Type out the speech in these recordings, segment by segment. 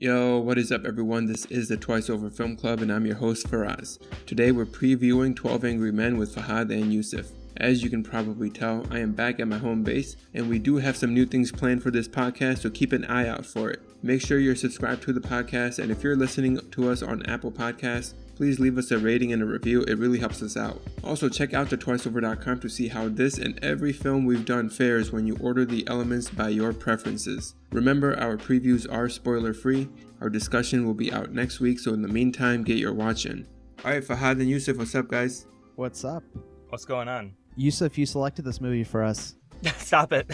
Yo, what is up everyone? This is the Twice Over Film Club and I'm your host Faraz. Today we're previewing 12 Angry Men with Fahad and Yusuf. As you can probably tell, I am back at my home base and we do have some new things planned for this podcast, so keep an eye out for it. Make sure you're subscribed to the podcast, and if you're listening to us on Apple Podcasts, please leave us a rating and a review. It really helps us out. Also, check out thetwiceover.com to see how this and every film we've done fares when you order the elements by your preferences. Remember, our previews are spoiler free. Our discussion will be out next week, so in the meantime, get your watch in. Alright, Fahad and Yusuf, what's up, guys? What's up? What's going on? Yusuf, you selected this movie for us. Stop it.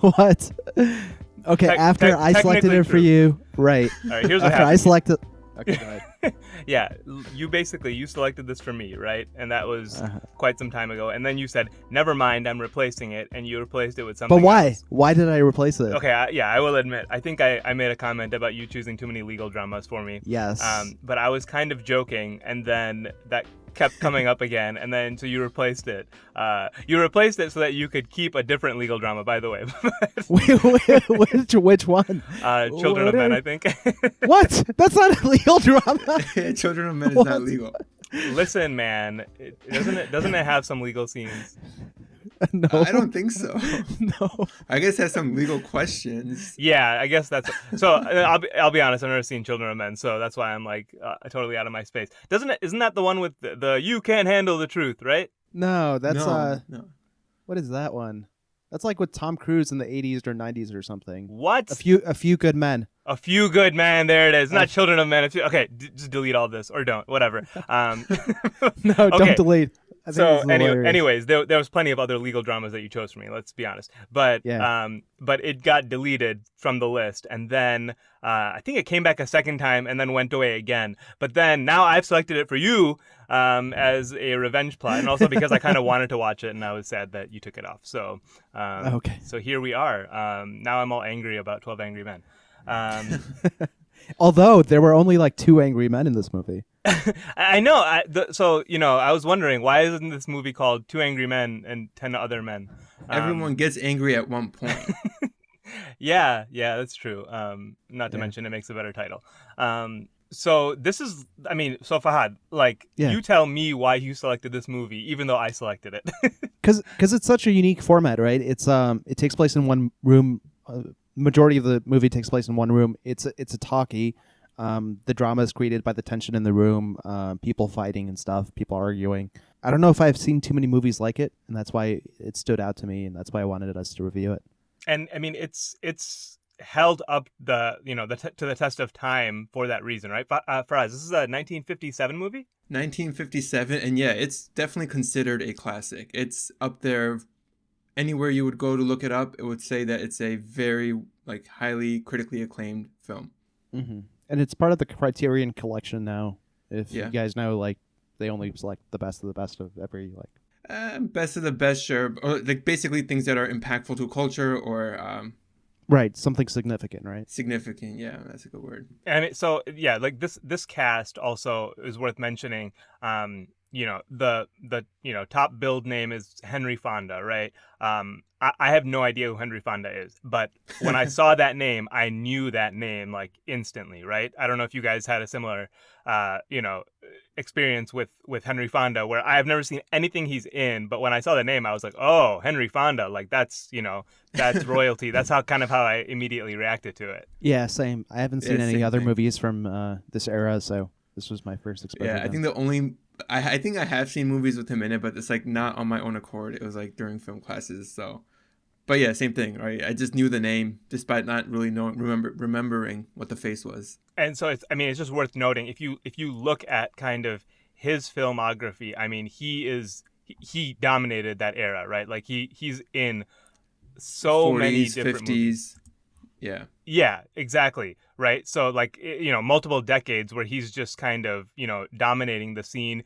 What? Okay, after I selected it for you. Right. All right, here's what after happened. I selected... Okay, go ahead. Yeah, you selected this for me, right? And that was quite some time ago. And then you said, never mind, I'm replacing it. And you replaced it with something But why? else. Why did I replace it? Okay, I will admit. I think I made a comment about you choosing too many legal dramas for me. Yes. But I was kind of joking, and then that kept coming up again, and then so you replaced it. You replaced it so that you could keep a different legal drama, by the way. Which one? Children of Men, I think. What? That's not a legal drama. Children of Men is not legal. Listen, man, doesn't it have some legal scenes? No. I don't think so. No. I guess it has some legal questions. Yeah, I guess that's so. I'll be honest. I've never seen Children of Men, so that's why I'm like totally out of my space. Isn't that the one with the you can't handle the truth, right? No, that's No. What is that one? That's like with Tom Cruise in the 80s or 90s or something. What? A few good men. A Few Good Men. There it is. Not Children of Men. Okay, just delete all this or don't. Whatever. No, okay. don't delete. So anyways, there was plenty of other legal dramas that you chose for me. Let's be honest, but but it got deleted from the list, and then I think it came back a second time and then went away again. But then now I've selected it for you as a revenge plot, and also because I kind of wanted to watch it, and I was sad that you took it off. So okay. So here we are. Now I'm all angry about 12 Angry Men. Although there were only like 2 angry men in this movie. I know. I was wondering, why isn't this movie called 2 Angry Men and 10 Other Men? Everyone gets angry at one point. Yeah, that's true. Not to mention it makes a better title. So this is, so Fahad, you tell me why you selected this movie, even though I selected it. Because it's such a unique format, right? It's it takes place in one room. Majority of the movie takes place in one room. It's a talkie. The drama is created by the tension in the room, people fighting and stuff, people arguing. I don't know if I've seen too many movies like it, and that's why it stood out to me, and that's why I wanted us to review it. And it's held up to the test of time for that reason, right? For us, this is a 1957 movie. 1957, and yeah, it's definitely considered a classic. It's up there. Anywhere you would go to look it up, it would say that it's a very highly critically acclaimed film. Mm-hmm. And it's part of the Criterion Collection now. If you guys know, they only select the best of the best of every best of the best, sure, or basically things that are impactful to culture or right, something significant, right? Significant, yeah, that's a good word. And this cast also is worth mentioning. The top billed name is Henry Fonda, right? I have no idea who Henry Fonda is, but when I saw that name, I knew that name instantly, right? I don't know if you guys had a similar, experience with Henry Fonda, where I have never seen anything he's in, but when I saw the name, I was like, oh, Henry Fonda, that's royalty. That's how I immediately reacted to it. Yeah, same. I haven't seen any other movies from this era, so this was my first exposure. Yeah, I think the only I think I have seen movies with him in it, but it's not on my own accord. It was during film classes. So, but yeah, same thing, right? I just knew the name despite not really remembering what the face was. And so it's just worth noting if you look at kind of his filmography. He dominated that era, right? He's in so 40s, many different 50s. movies. Yeah, exactly. Right. So multiple decades where he's just kind of, dominating the scene.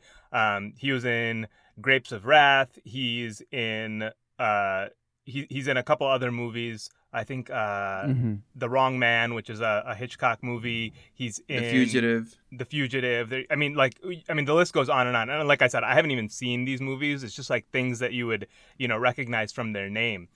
He was in Grapes of Wrath. He's in he's in a couple other movies. I think The Wrong Man, which is a Hitchcock movie. He's in The Fugitive. The list goes on. And like I said, I haven't even seen these movies. It's just things that you would, recognize from their name.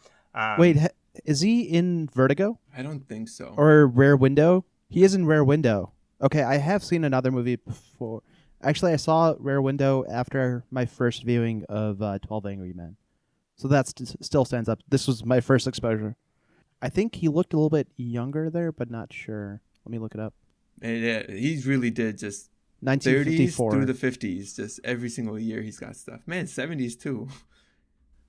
Wait, is he in Vertigo? I don't think so. Or Rare Window? He is in Rear Window. Okay, I have seen another movie before. Actually, I saw Rear Window after my first viewing of 12 Angry Men. So that still stands up. This was my first exposure. I think he looked a little bit younger there, but not sure. Let me look it up. And yeah, he really did just 1954 30s through the 50s. Just every single year he's got stuff. Man, 70s too.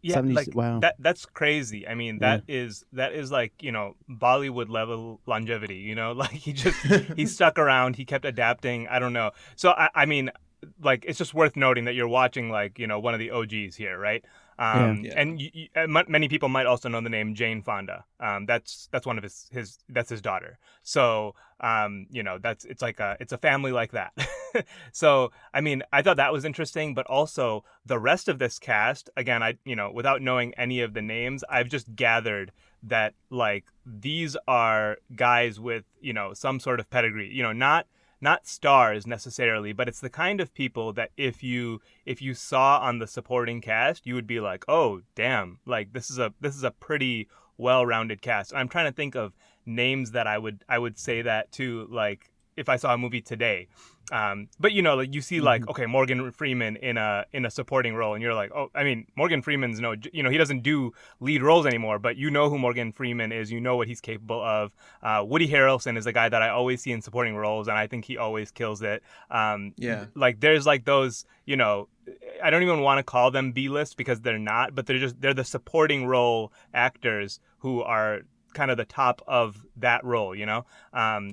Yeah, 70s, like wow. that's crazy. I mean, that is like, Bollywood level longevity, like he stuck around, he kept adapting. I don't know. So I mean, like, it's just worth noting that you're watching, like, one of the OGs here, right? And many people might also know the name Jane Fonda. That's one of that's his daughter. So, it's a family like that. So, I mean, I thought that was interesting, but also the rest of this cast, again, without knowing any of the names, I've just gathered that, like, these are guys with, some sort of pedigree, not stars necessarily, but it's the kind of people that if you saw on the supporting cast, you would be like, oh damn, like this is a pretty well-rounded cast. And I'm trying to think of names that I would say that to, like, if I saw a movie today. But like, you see, like, okay, Morgan Freeman in a supporting role, and you're like, oh, I mean, Morgan Freeman's he doesn't do lead roles anymore, but you know who Morgan Freeman is, you know what he's capable of. Woody Harrelson is a guy that I always see in supporting roles, and I think he always kills it. Like, there's like those, I don't even want to call them B-list because they're not, but they're the supporting role actors who are kind of the top of that role,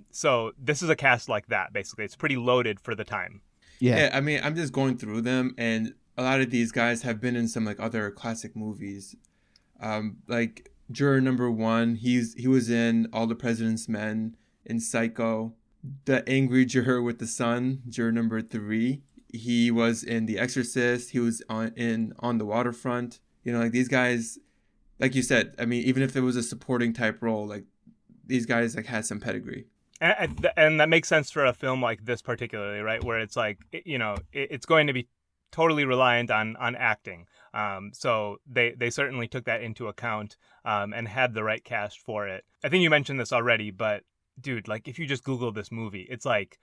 so this is a cast like that. Basically, it's pretty loaded for the time. Yeah, I mean, I'm just going through them, and a lot of these guys have been in some, like, other classic movies. Like Juror Number 1, he was in All the President's Men, in Psycho. The Angry Juror with the Sun, Juror Number 3, he was in The Exorcist. He was on the Waterfront. Like, these guys, like you said, I mean, even if it was a supporting type role, like, these guys, like, had some pedigree. And that makes sense for a film like this particularly, right? Where it's like, it's going to be totally reliant on acting. So they certainly took that into account and had the right cast for it. I think you mentioned this already, but dude, like, if you just Google this movie, it's like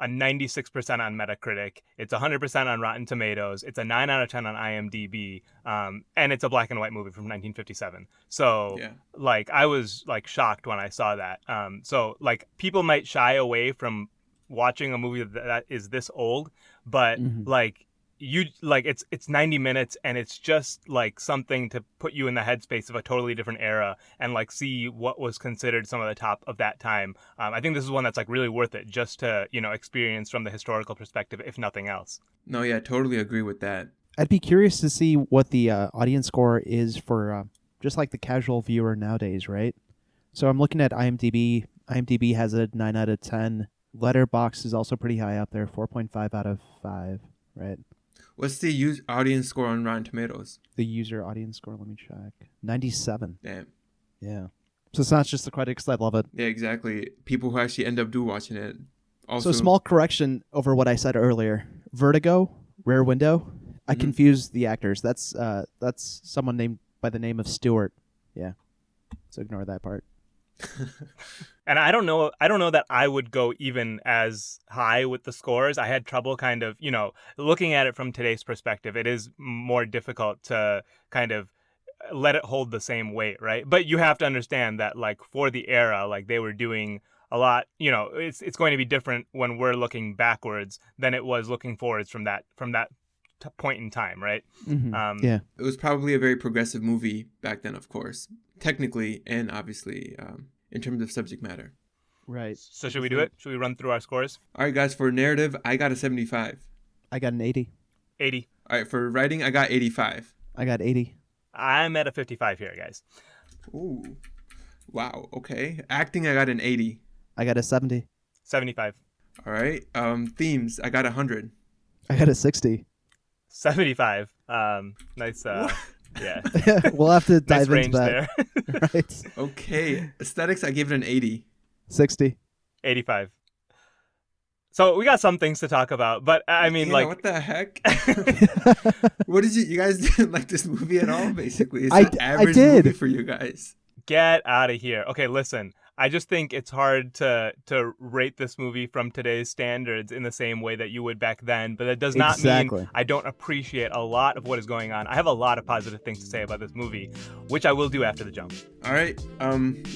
a 96% on Metacritic. It's 100% on Rotten Tomatoes. It's a 9 out of 10 on IMDb. And it's a black and white movie from 1957. So, like, I was, like, shocked when I saw that. So, like, people might shy away from watching a movie that is this old, but like, it's 90 minutes, and it's just like something to put you in the headspace of a totally different era and, like, see what was considered some of the top of that time. I think this is one that's, like, really worth it just to, experience from the historical perspective, if nothing else. No, yeah, totally agree with that. I'd be curious to see what the audience score is for just like the casual viewer nowadays, right? So I'm looking at IMDb. IMDb has a 9 out of 10. Letterboxd is also pretty high up there, 4.5 out of 5, right? What's the audience score on Rotten Tomatoes? The user audience score, let me check. 97. Damn. Yeah. So it's not just the critics that love it. Yeah, exactly. People who actually end up watching it. Also, so small correction over what I said earlier. Vertigo, Rear Window. I confused the actors. That's someone named by the name of Stewart. Yeah. So ignore that part. And I don't know that I would go even as high with the scores. I had trouble kind of, looking at it from today's perspective. It is more difficult to kind of let it hold the same weight, right? But you have to understand that, like, for the era, like, they were doing a lot, it's going to be different when we're looking backwards than it was looking forwards from that point in time, right? Yeah. It was probably a very progressive movie back then, of course, technically and obviously in terms of subject matter. Right. So should we do it? Should we run through our scores? All right, guys, for narrative, I got a 75. I got an 80. 80. All right, for writing, I got 85. I got 80. I'm at a 55 here, guys. Ooh. Wow, okay. Acting, I got an 80. I got a 70. 75. All right. Themes, I got 100. I got a 60. 75. Nice. Yeah. We'll have to dive nice into that. There. Right. Okay. Aesthetics, I gave it an 80. 60. 85. So we got some things to talk about, but I mean, like, what the heck? What did you guys didn't like this movie at all? Basically, it's an average did. movie for you guys. Get out of here. Okay, listen. I just think it's hard to rate this movie from today's standards in the same way that you would back then. But that does not mean I don't appreciate a lot of what is going on. I have a lot of positive things to say about this movie, which I will do after the jump. All right.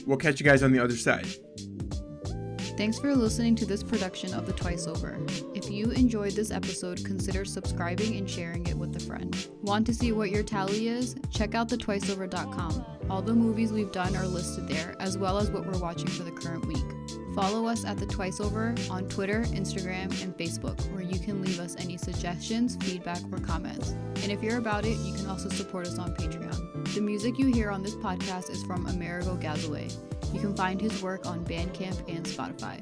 We'll catch you guys on the other side. Thanks for listening to this production of The Twice Over. If you enjoyed this episode, consider subscribing and sharing it with a friend. Want to see what your tally is? Check out thetwiceover.com. All the movies we've done are listed there, as well as what we're watching for the current week. Follow us at The Twice Over on Twitter, Instagram, and Facebook, where you can leave us any suggestions, feedback, or comments. And if you're about it, you can also support us on Patreon. The music you hear on this podcast is from Amerigo Gazaway. You can find his work on Bandcamp and Spotify.